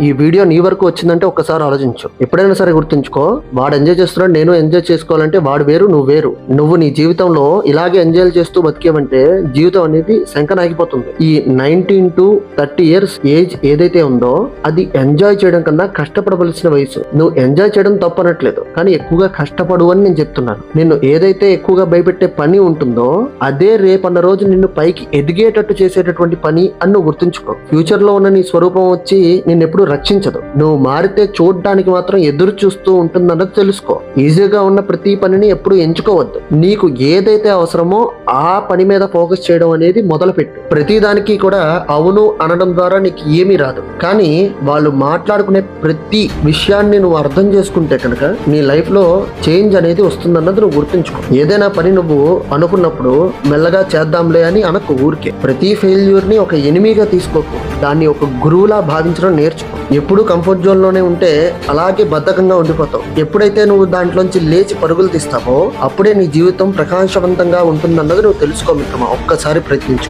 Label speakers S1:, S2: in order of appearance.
S1: ఈ వీడియో నీ వరకు వచ్చిందంటే ఒక్కసారి ఆలోచించు. ఎప్పుడైనా సరే గుర్తుంచుకో, వాడు ఎంజాయ్ చేస్తున్నాడు, నేను ఎంజాయ్ చేసుకోవాలంటే వాడు వేరు, నువ్వు వేరు. నువ్వు నీ జీవితంలో ఇలాగే ఎంజాయ్ చేస్తూ బతికేవంటే జీవితం అనేది శంకనాగిపోతుంది. ఈ 19 to 30 years ఏజ్ ఏదైతే ఉందో అది ఎంజాయ్ చేయడం కన్నా కష్టపడవలసిన వయసు. నువ్వు ఎంజాయ్ చేయడం తప్పనట్లేదు, కానీ ఎక్కువగా కష్టపడు అని నేను చెప్తున్నాను. నిన్ను ఏదైతే ఎక్కువగా భయపెట్టే పని ఉంటుందో అదే రేపన్న రోజు నిన్ను పైకి ఎదిగేటట్టు చేసేటటువంటి పని అని నువ్వు గుర్తుంచుకో. ఫ్యూచర్ లో ఉన్న నీ స్వరూపం వచ్చి నిన్ను ఎప్పుడు రక్షించదు. నువ్వు మారితే చూడడానికి మాత్రం ఎదురు చూస్తూ ఉంటుందన్నది తెలుసుకో. ఈజీగా ఉన్న ప్రతి పనిని ఎప్పుడు ఎంచుకోవద్దు. నీకు ఏదైతే అవసరమో ఆ పని మీద ఫోకస్ చేయడం అనేది మొదలుపెట్టు. ప్రతి దానికి కూడా అవును అనడం ద్వారా నీకు ఏమీ రాదు, కానీ వాళ్ళు మాట్లాడుకునే ప్రతి విషయాన్ని నువ్వు అర్థం చేసుకుంటే కనుక నీ లైఫ్ లో చేంజ్ అనేది వస్తుందన్నది నువ్వు గుర్తుంచుకో. ఏదైనా పని నువ్వు అనుకున్నప్పుడు మెల్లగా చేద్దాంలే అని అనకు. ఊరికే ప్రతి ఫెయిల్యూర్ ని ఒక ఎనిమిగా తీసుకోకు, దాన్ని ఒక గురువులా భావించడం నేర్చుకో. ఎప్పుడు కంఫర్ట్ జోన్ లోనే ఉంటే అలాగే బద్ధకంగా ఉండిపోతావు. ఎప్పుడైతే నువ్వు దాంట్లోంచి లేచి పరుగులు తీస్తావో అప్పుడే నీ జీవితం ప్రకాశవంతంగా ఉంటుందన్నది నువ్వు తెలుసుకో మిత్రమా. ఒక్కసారి ప్రయత్నించు.